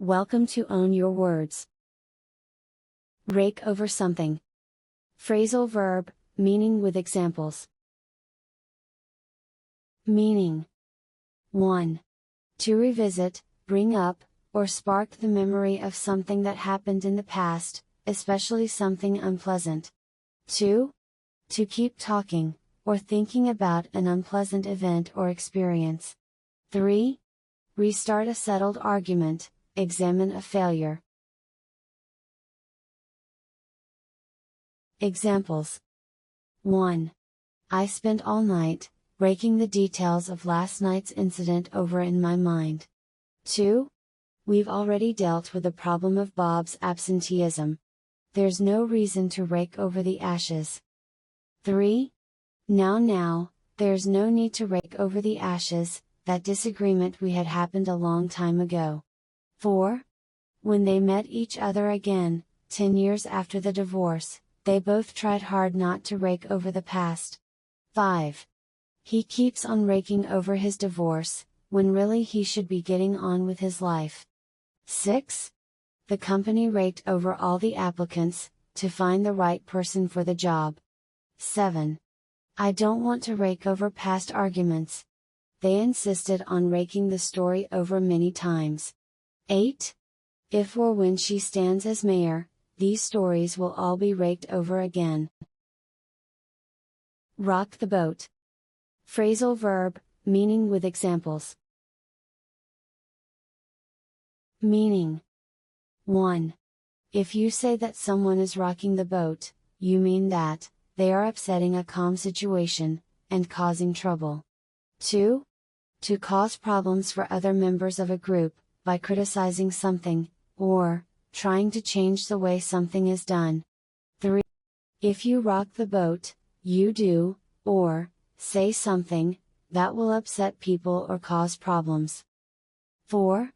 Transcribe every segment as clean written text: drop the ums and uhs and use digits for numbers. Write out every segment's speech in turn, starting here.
Welcome to Own Your Words. Rake over something. Phrasal verb, meaning with examples. Meaning. 1. To revisit, bring up, or spark the memory of something that happened in the past, especially something unpleasant. 2. To keep talking, or thinking about an unpleasant event or experience. 3. Restart a settled argument, examine a failure. Examples. 1. I spent all night, raking the details of last night's incident over in my mind. 2. We've already dealt with the problem of Bob's absenteeism. There's no reason to rake over the ashes. 3. Now, there's no need to rake over the ashes, that disagreement we had happened a long time ago. 4. When they met each other again, 10 years after the divorce, they both tried hard not to rake over the past. 5. He keeps on raking over his divorce, when really he should be getting on with his life. 6. The company raked over all the applicants, to find the right person for the job. 7. I don't want to rake over past arguments. They insisted on raking the story over many times. 8. If or when she stands as mayor, these stories will all be raked over again. Rock the boat. Phrasal verb, meaning with examples. Meaning. 1. If you say that someone is rocking the boat, you mean that they are upsetting a calm situation, and causing trouble. 2. To cause problems for other members of a group, by criticizing something, or trying to change the way something is done. 3. If you rock the boat, you do, or say something that will upset people or cause problems. 4.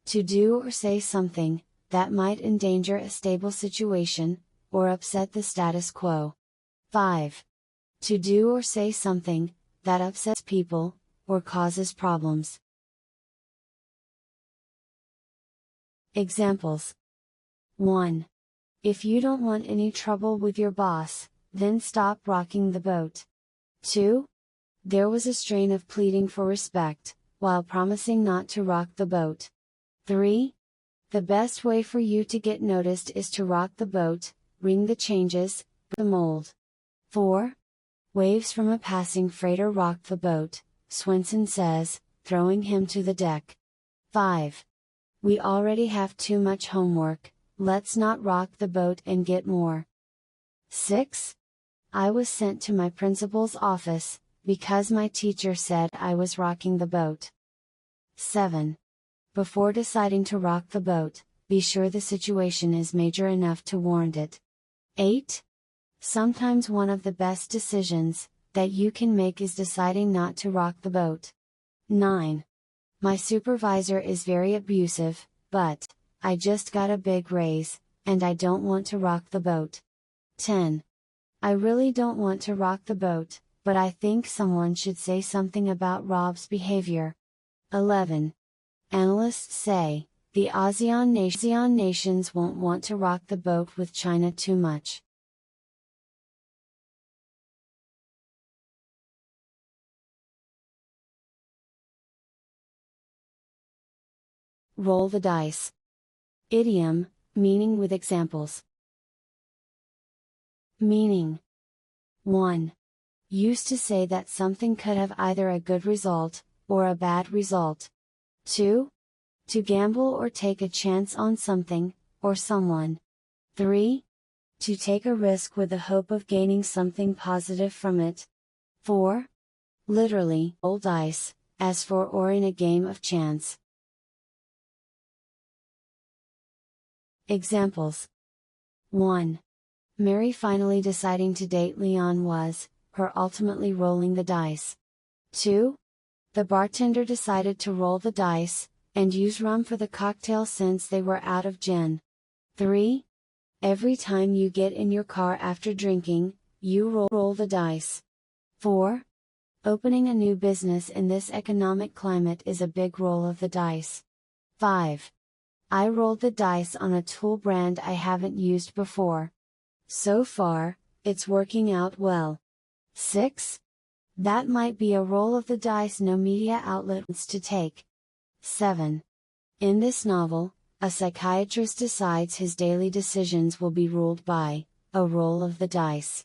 To do or say something that might endanger a stable situation, or upset the status quo. 5. To do or say something that upsets people, or causes problems. Examples. 1. If you don't want any trouble with your boss, then stop rocking the boat. 2. There was a strain of pleading for respect, while promising not to rock the boat. 3. The best way for you to get noticed is to rock the boat, ring the changes, break the mold. 4. Waves from a passing freighter rocked the boat, Swenson says, throwing him to the deck. 5. We already have too much homework, let's not rock the boat and get more. 6. I was sent to my principal's office, because my teacher said I was rocking the boat. 7. Before deciding to rock the boat, be sure the situation is major enough to warrant it. 8. Sometimes one of the best decisions that you can make is deciding not to rock the boat. 9. My supervisor is very abusive, but I just got a big raise, and I don't want to rock the boat. 10. I really don't want to rock the boat, but I think someone should say something about Rob's behavior. 11. Analysts say, the ASEAN nations won't want to rock the boat with China too much. Roll the dice. Idiom, meaning with examples. Meaning. 1. Used to say that something could have either a good result, or a bad result. 2. To gamble or take a chance on something, or someone. 3. To take a risk with the hope of gaining something positive from it. 4. Literally, roll dice, as for or in a game of chance. Examples. 1. Mary finally deciding to date Leon was, her ultimately rolling the dice. 2. The bartender decided to roll the dice, and use rum for the cocktail since they were out of gin. 3. Every time you get in your car after drinking, you roll the dice. 4. Opening a new business in this economic climate is a big roll of the dice. 5. I rolled the dice on a tool brand I haven't used before. So far, it's working out well. 6. That might be a roll of the dice no media outlet wants to take. 7. In this novel, a psychiatrist decides his daily decisions will be ruled by a roll of the dice.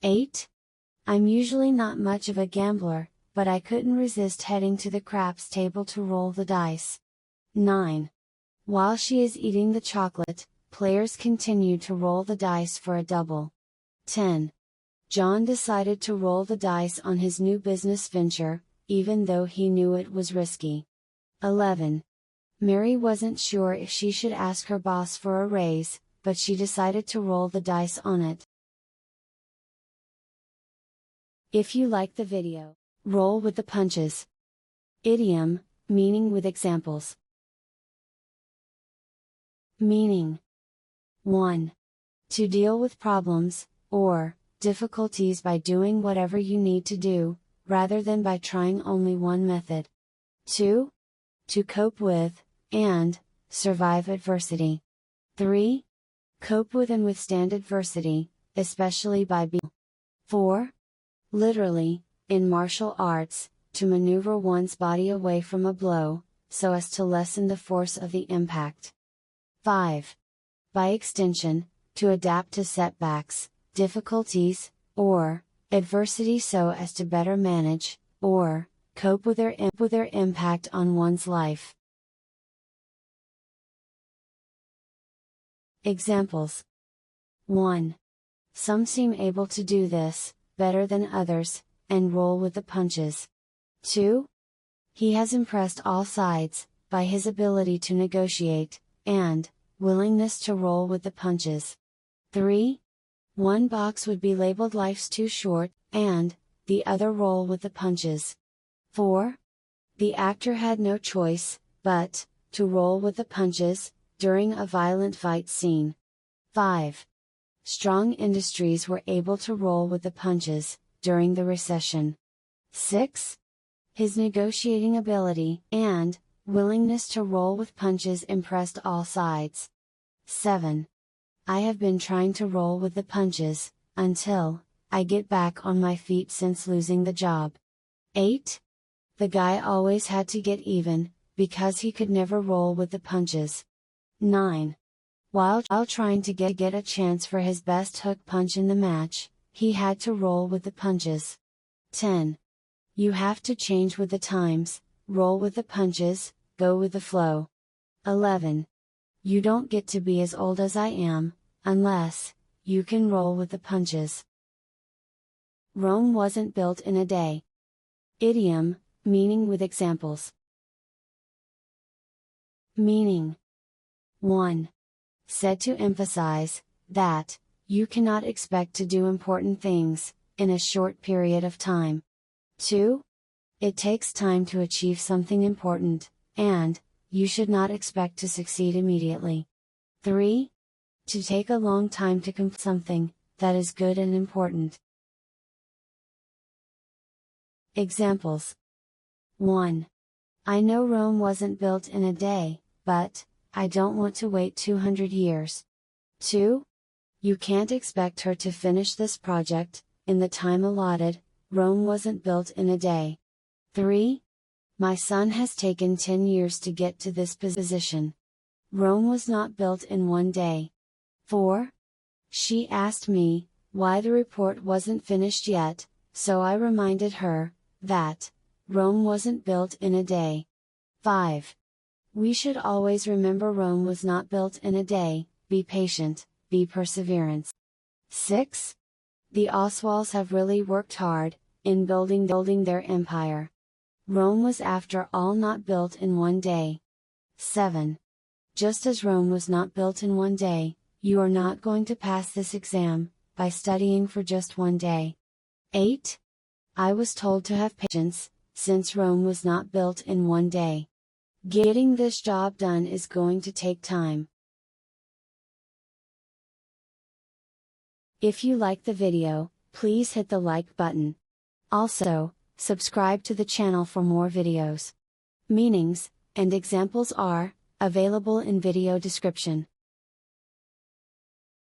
8. I'm usually not much of a gambler, but I couldn't resist heading to the craps table to roll the dice. 9. While she is eating the chocolate, players continue to roll the dice for a double. 10. John decided to roll the dice on his new business venture, even though he knew it was risky. 11. Mary wasn't sure if she should ask her boss for a raise, but she decided to roll the dice on it. If you like the video, roll with the punches. Idiom, meaning with examples. Meaning. 1. To deal with problems, or difficulties by doing whatever you need to do, rather than by trying only one method. 2. To cope with, and survive adversity. 3. Cope with and withstand adversity, especially by being. 4. Literally, in martial arts, to maneuver one's body away from a blow, so as to lessen the force of the impact. 5. By extension, to adapt to setbacks, difficulties, or adversity so as to better manage, or cope with their impact on one's life. Examples. 1. Some seem able to do this better than others, and roll with the punches. 2. He has impressed all sides by his ability to negotiate, and willingness to roll with the punches. 3. One box would be labeled "Life's Too Short," and the other "Roll with the Punches." 4. The actor had no choice but to roll with the punches during a violent fight scene. 5. Strong industries were able to roll with the punches during the recession. 6. His negotiating ability and willingness to roll with punches impressed all sides. 7. I have been trying to roll with the punches until I get back on my feet since losing the job. 8. The guy always had to get even because he could never roll with the punches. 9. While trying to get a chance for his best hook punch in the match, he had to roll with the punches. 10. You have to change with the times, roll with the punches, go with the flow. 11. You don't get to be as old as I am, unless you can roll with the punches. Rome wasn't built in a day. Idiom, meaning with examples. Meaning. 1. Said to emphasize that you cannot expect to do important things in a short period of time. 2. It takes time to achieve something important, and you should not expect to succeed immediately. 3. To take a long time to complete something that is good and important. Examples. 1. I know Rome wasn't built in a day, but I don't want to wait 200 years. 2. You can't expect her to finish this project in the time allotted, Rome wasn't built in a day. 3. My son has taken 10 years to get to this position. Rome was not built in one day. 4. She asked me why the report wasn't finished yet, so I reminded her that Rome wasn't built in a day. 5. We should always remember Rome was not built in a day, be patient, be perseverance. 6. The Oswalds have really worked hard in building their empire. Rome was after all not built in one day. 7. Just as Rome was not built in one day, you are not going to pass this exam by studying for just one day. 8. I was told to have patience, since Rome was not built in one day. Getting this job done is going to take time. If you like the video, please hit the like button. Also, subscribe to the channel for more videos. Meanings and examples are Available in video description.